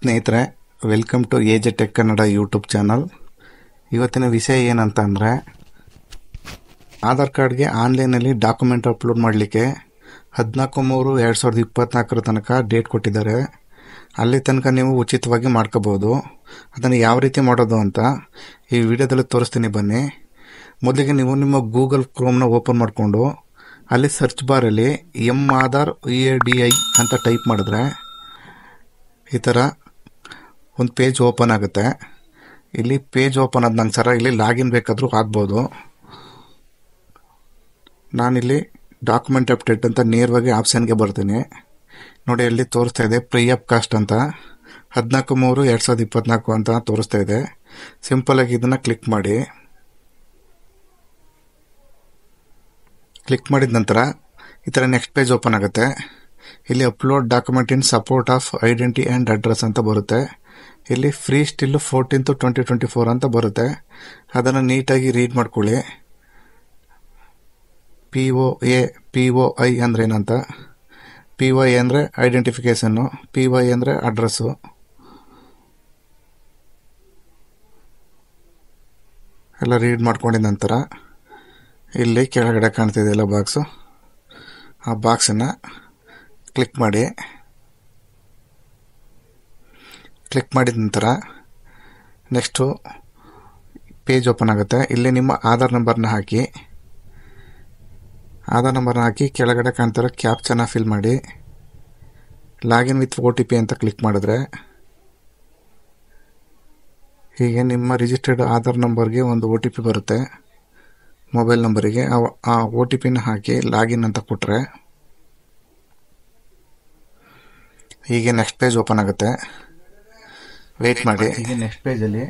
ಸ್ನೇಹಿತರೆ, welcome to AJ tech Kannada YouTube channel. ಇವತ್ತಿನ ವಿಷಯ ಏನಂತ ಅಂದರೆ, ಆಧಾರ್ ಕಾರ್ಡ್ಗೆ ಆನ್ಲೈನಲ್ಲಿ ಡಾಕ್ಯುಮೆಂಟ್ ಅಪ್ಲೋಡ್ ಮಾಡಲಿಕ್ಕೆ 14/3/2024 ತನಕ ಡೇಟ್ ಕೊಟ್ಟಿದ್ದಾರೆ. ಅಲ್ಲಿ ತನಕ ನೀವು ಉಚಿತವಾಗಿ ಮಾಡ್ಕೋಬೋದು. ಅದನ್ನು ಯಾವ ರೀತಿ ಮಾಡೋದು ಅಂತ ಈ ವಿಡಿಯೋದಲ್ಲಿ ತೋರಿಸ್ತೀನಿ, ಬನ್ನಿ. ಮೊದಲಿಗೆ ನೀವು ನಿಮ್ಮ ಗೂಗಲ್ ಕ್ರೋಮ್ನ ಓಪನ್ ಮಾಡಿಕೊಂಡು ಅಲ್ಲಿ ಸರ್ಚ್ ಬಾರಲ್ಲಿ MAADAR ಅಂತ ಟೈಪ್ ಮಾಡಿದ್ರೆ ಈ ಥರ ಒಂದು ಪೇಜ್ ಓಪನ್ ಆಗುತ್ತೆ. ಇಲ್ಲಿ ಪೇಜ್ ಓಪನ್ ಆದ ನಂತರ ಇಲ್ಲಿ ಲಾಗಿನ್ ಬೇಕಾದರೂ ಆಗ್ಬೋದು. ನಾನಿಲ್ಲಿ ಡಾಕ್ಯುಮೆಂಟ್ ಅಪ್ಡೇಟ್ ಅಂತ ನೇರವಾಗಿ ಆಪ್ಷನ್ಗೆ ಬರ್ತೀನಿ. ನೋಡಿ, ಇಲ್ಲಿ ತೋರಿಸ್ತಾ ಇದೆ ಫ್ರೀ ಆಫ್ ಕಾಸ್ಟ್ ಅಂತ 14/3/2024 ಅಂತ ತೋರಿಸ್ತಾ ಇದೆ. ಸಿಂಪಲಾಗಿ ಇದನ್ನು ಕ್ಲಿಕ್ ಮಾಡಿ. ಕ್ಲಿಕ್ ಮಾಡಿದ ನಂತರ ಈ ಥರ ನೆಕ್ಸ್ಟ್ ಪೇಜ್ ಓಪನ್ ಆಗುತ್ತೆ. ಇಲ್ಲಿ upload document in support of identity and address ಅಂತ ಬರುತ್ತೆ. ಇಲ್ಲಿ ಫ್ರೀ ಸ್ಟಿಲ್ 14/2024 ಅಂತ ಬರುತ್ತೆ. ಅದನ್ನು ನೀಟಾಗಿ ರೀಡ್ ಮಾಡ್ಕೊಳ್ಳಿ. POI ಅಂದರೆ ಏನಂತ. PY ಅಂದರೆ ಐಡೆಂಟಿಫಿಕೇಷನ್ನು, PY ಅಂದರೆ ಅಡ್ರೆಸ್ಸು. ಎಲ್ಲ ರೀಡ್ ಮಾಡ್ಕೊಂಡಿದ ನಂತರ ಇಲ್ಲಿ ಕೆಳಗಡೆ ಕಾಣ್ತಿದೆಯಲ್ಲ ಬಾಕ್ಸು, ಆ ಬಾಕ್ಸನ್ನು ಕ್ಲಿಕ್ ಮಾಡಿ. ಕ್ಲಿಕ್ ಮಾಡಿದ ನಂತರ ನೆಕ್ಸ್ಟು ಪೇಜ್ ಓಪನ್ ಆಗುತ್ತೆ. ಇಲ್ಲಿ ನಿಮ್ಮ ಆಧಾರ್ ನಂಬರ್ನ ಹಾಕಿ. ಆಧಾರ್ ನಂಬರ್ನ ಹಾಕಿ ಕೆಳಗಡೆ ಕಾಣ್ತಿರೋ ಕ್ಯಾಪ್ಚನ ಫಿಲ್ ಮಾಡಿ. ಲಾಗಿನ್ ವಿತ್ OTP ಅಂತ ಕ್ಲಿಕ್ ಮಾಡಿದ್ರೆ ಹೀಗೆ ನಿಮ್ಮ ರಿಜಿಸ್ಟರ್ಡ್ ಆಧಾರ್ ನಂಬರ್ಗೆ ಒಂದು OTP ಬರುತ್ತೆ ಮೊಬೈಲ್ ನಂಬರಿಗೆ. ಆ OTPನ ಹಾಕಿ ಲಾಗಿನ್ ಅಂತ ಕೊಟ್ಟರೆ ಹೀಗೆ ನೆಕ್ಸ್ಟ್ ಪೇಜ್ ಓಪನ್ ಆಗುತ್ತೆ. ವೆಯ್ಟ್ ಮಾಡಿ. ಹೀಗೆ ನೆಕ್ಸ್ಟ್ ಪೇಜಲ್ಲಿ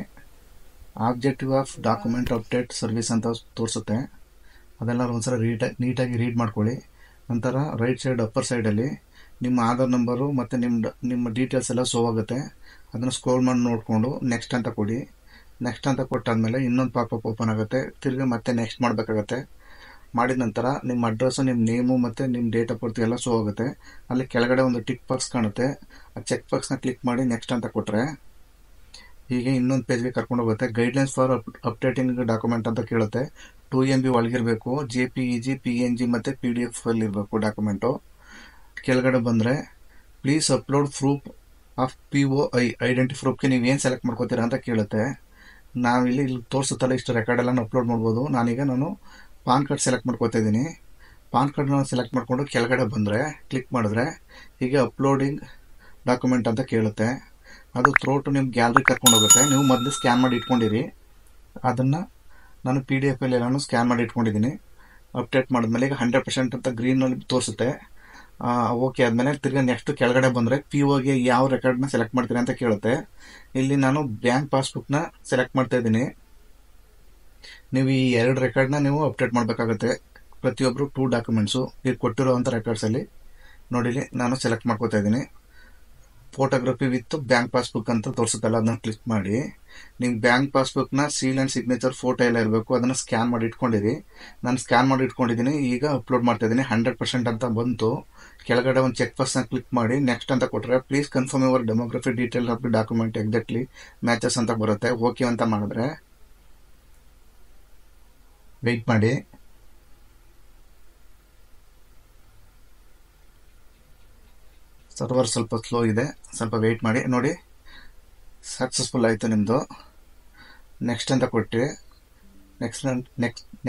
objective of document update service ಅಂತ ತೋರಿಸುತ್ತೆ. ಅದೆಲ್ಲ ಒಂದ್ಸಲ ನೀಟಾಗಿ ರೀಡ್ ಮಾಡ್ಕೊಳ್ಳಿ. ನಂತರ ರೈಟ್ ಸೈಡ್ ಅಪ್ಪರ್ ಸೈಡಲ್ಲಿ ನಿಮ್ಮ ಆಧಾರ್ ನಂಬರು ಮತ್ತು ನಿಮ್ಮ ಡೀಟೇಲ್ಸ್ ಎಲ್ಲ ಶೋ ಆಗುತ್ತೆ. ಅದನ್ನು ಸ್ಕ್ರೋಲ್ ಮಾಡಿ ನೋಡಿಕೊಂಡು ನೆಕ್ಸ್ಟ್ ಅಂತ ಕೊಡಿ. ನೆಕ್ಸ್ಟ್ ಅಂತ ಕೊಟ್ಟಾದಮೇಲೆ ಇನ್ನೊಂದು ಪಾಪಪ್ ಓಪನ್ ಆಗುತ್ತೆ. ತಿರ್ಗಿ ಮತ್ತೆ ನೆಕ್ಸ್ಟ್ ಮಾಡಬೇಕಾಗತ್ತೆ. ಮಾಡಿದ ನಂತರ ನಿಮ್ಮ ಅಡ್ರೆಸ್ಸು, ನಿಮ್ಮ ನೇಮು ಮತ್ತು ನಿಮ್ಮ ಡೇಟ್ ಆಫ್ ಬರ್ತ್ ಎಲ್ಲ ಶೋ ಆಗುತ್ತೆ. ಅಲ್ಲಿ ಕೆಳಗಡೆ ಒಂದು ಟಿಕ್ ಬಾಕ್ಸ್ ಕಾಣುತ್ತೆ. ಆ ಚೆಕ್ ಬಾಕ್ಸ್ನ ಕ್ಲಿಕ್ ಮಾಡಿ ನೆಕ್ಸ್ಟ್ ಅಂತ ಕೊಟ್ಟರೆ ಹೀಗೆ ಇನ್ನೊಂದು ಪೇಜ್ಗೆ ಕರ್ಕೊಂಡು ಹೋಗುತ್ತೆ. ಗೈಡ್ಲೈನ್ಸ್ ಫಾರ್ ಅಪ್ಡೇಟಿಂಗ್ ಡಾಕ್ಯುಮೆಂಟ್ ಅಂತ ಕೇಳುತ್ತೆ. 2 MB ಒಳಗಿರಬೇಕು. JPEG, PNG ಮತ್ತು PDF ಅಲ್ಲಿ ಇರಬೇಕು ಡಾಕ್ಯುಮೆಂಟು. ಕೆಳಗಡೆ ಬಂದರೆ please upload proof of POI identity ಪ್ರೂಫ್ಗೆ ನೀವು ಏನು ಸೆಲೆಕ್ಟ್ ಮಾಡ್ಕೋತೀರಾ ಅಂತ ಕೇಳುತ್ತೆ. ನಾವಿಲ್ಲಿ ತೋರಿಸುತ್ತಲ್ಲ ಇಷ್ಟು ರೆಕಾರ್ಡೆಲ್ಲ ಅಪ್ಲೋಡ್ ಮಾಡ್ಬೋದು. ನಾನು ಪಾನ್ ಕಾರ್ಡ್ ಸೆಲೆಕ್ಟ್ ಮಾಡ್ಕೋತಾ ಇದ್ದೀನಿ. ಪಾನ್ ಕಾರ್ಡ್ನ ಸೆಲೆಕ್ಟ್ ಮಾಡಿಕೊಂಡು ಕೆಳಗಡೆ ಬಂದರೆ ಕ್ಲಿಕ್ ಮಾಡಿದ್ರೆ ಹೀಗೆ ಅಪ್ಲೋಡಿಂಗ್ ಡಾಕ್ಯುಮೆಂಟ್ ಅಂತ ಕೇಳುತ್ತೆ. ಅದು ಥ್ರೋಟು ನಿಮ್ಮ ಗ್ಯಾಲರಿ ಕರ್ಕೊಂಡು ಹೋಗುತ್ತೆ. ನೀವು ಮೊದಲು ಸ್ಕ್ಯಾನ್ ಮಾಡಿ ಇಟ್ಕೊಂಡಿರಿ. ಅದನ್ನು ನಾನು PDF ಅಲ್ಲಿ ಎಲ್ಲಾನು ಸ್ಕ್ಯಾನ್ ಮಾಡಿ ಇಟ್ಕೊಂಡಿದ್ದೀನಿ. ಅಪ್ಡೇಟ್ ಮಾಡಿದ್ಮೇಲೆ ಈಗ 100% ಅಂತ ಗ್ರೀನಲ್ಲಿ ತೋರಿಸುತ್ತೆ. ಓಕೆ ಆದಮೇಲೆ ತಿರ್ಗಿ ನೆಕ್ಸ್ಟ್ ಕೆಳಗಡೆ ಬಂದರೆ POಗೆ ಯಾವ ರೆಕಾರ್ಡ್ನ ಸೆಲೆಕ್ಟ್ ಮಾಡ್ತೀರಿ ಅಂತ ಕೇಳುತ್ತೆ. ಇಲ್ಲಿ ನಾನು ಬ್ಯಾಂಕ್ ಪಾಸ್ಬುಕ್ನ ಸೆಲೆಕ್ಟ್ ಮಾಡ್ತಾ ಇದ್ದೀನಿ. ನೀವು ಈ 2 ರೆಕಾರ್ಡ್ನ ನೀವು ಅಪ್ಡೇಟ್ ಮಾಡಬೇಕಾಗುತ್ತೆ. ಪ್ರತಿಯೊಬ್ಬರು 2 ಡಾಕ್ಯುಮೆಂಟ್ಸು ಈಗ ಕೊಟ್ಟಿರೋವಂಥ ರೆಕಾರ್ಡ್ಸಲ್ಲಿ ನೋಡಿಲಿ ನಾನು ಸೆಲೆಕ್ಟ್ ಮಾಡ್ಕೋತಾ ಇದ್ದೀನಿ. ಫೋಟೋಗ್ರಫಿ ವಿತ್ ಬ್ಯಾಂಕ್ ಪಾಸ್ಬುಕ್ ಅಂತ ತೋರಿಸುತ್ತಲ್ಲ, ಅದನ್ನ ಕ್ಲಿಕ್ ಮಾಡಿ. ನೀವು ಬ್ಯಾಂಕ್ ಪಾಸ್ಬುಕ್ನ ಸೀಲ್ ಆ್ಯಂಡ್ ಸಿಗ್ನೇಚರ್ ಫೋಟೋ ಎಲ್ಲ ಇರಬೇಕು. ಅದನ್ನು ಸ್ಕ್ಯಾನ್ ಮಾಡಿ ಇಟ್ಕೊಂಡಿರಿ. ನಾನು ಸ್ಕ್ಯಾನ್ ಮಾಡಿ ಇಟ್ಕೊಂಡಿದ್ದೀನಿ. ಈಗ ಅಪ್ಲೋಡ್ ಮಾಡ್ತಾ ಇದ್ದೀನಿ. 100% ಅಂತ ಬಂತು. ಕೆಳಗಡೆ ಒಂದು ಚೆಕ್ ಬಾಕ್ಸ್ನ ಕ್ಲಿಕ್ ಮಾಡಿ ನೆಕ್ಸ್ಟ್ ಅಂತ ಕೊಟ್ಟರೆ please confirm your demography detail of the document exactly matches ಅಂತ ಬರುತ್ತೆ. ಓಕೆ ಅಂತ ಮಾಡಿದ್ರೆ ವೆಯ್ಟ್ ಮಾಡಿ. ಸರ್ವರ್ ಸ್ವಲ್ಪ ಸ್ಲೋ ಇದೆ, ಸ್ವಲ್ಪ ವೆಯ್ಟ್ ಮಾಡಿ. ನೋಡಿ, ಸಕ್ಸಸ್ಫುಲ್ ಆಯಿತು ನಿಮ್ಮದು. ನೆಕ್ಸ್ಟ್ ಅಂತ ಕೊಟ್ಟು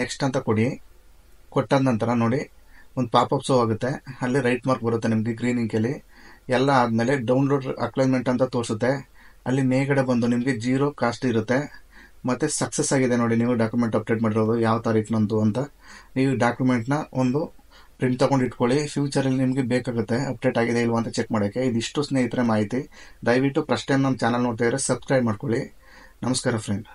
ನೆಕ್ಸ್ಟ್ ಅಂತ ಕೊಡಿ. ಕೊಟ್ಟಾದ ನಂತರ ನೋಡಿ ಒಂದು ಪಾಪಪ್ ಶೋ ಆಗುತ್ತೆ. ಅಲ್ಲಿ ರೈಟ್ ಮಾರ್ಕ್ ಬರುತ್ತೆ ನಿಮಗೆ ಗ್ರೀನ್ ಇಂಕಲ್ಲಿ. ಎಲ್ಲ ಆದಮೇಲೆ ಡೌನ್ಲೋಡ್ ಅಕ್ಲೈನ್ಮೆಂಟ್ ಅಂತ ತೋರಿಸುತ್ತೆ. ಅಲ್ಲಿ ಮೇಲ್ಗಡೆ ಬಂದು ನಿಮಗೆ 0 ಕಾಸ್ಟ್ ಇರುತ್ತೆ. ಮತ್ತು ಸಕ್ಸಸ್ ಆಗಿದೆ ನೋಡಿ, ನೀವು ಡಾಕ್ಯುಮೆಂಟ್ ಅಪ್ಡೇಟ್ ಮಾಡಿರೋದು ಯಾವ ತಾರೀಕಿನಂದು ಅಂತ. ನೀವು ಡಾಕ್ಯುಮೆಂಟ್ನ ಒಂದು ಪ್ರಿಂಟ್ ತೊಗೊಂಡು ಇಟ್ಕೊಳ್ಳಿ. ಫ್ಯೂಚರಲ್ಲಿ ನಿಮಗೆ ಬೇಕಾಗುತ್ತೆ ಅಪ್ಡೇಟ್ ಆಗಿದೆ ಇಲ್ವಾ ಅಂತ ಚೆಕ್ ಮಾಡೋಕ್ಕೆ. ಇದಿಷ್ಟು ಸ್ನೇಹಿತರೆ ಮಾಹಿತಿ. ದಯವಿಟ್ಟು ಫಸ್ಟ್ ಟೈಮ್ ನಮ್ಮ ಚಾನಲ್ ನೋಡ್ತಾ ಇದ್ದರೆ ಸಬ್ಸ್ಕ್ರೈಬ್ ಮಾಡ್ಕೊಳ್ಳಿ. ನಮಸ್ಕಾರ ಫ್ರೆಂಡ್.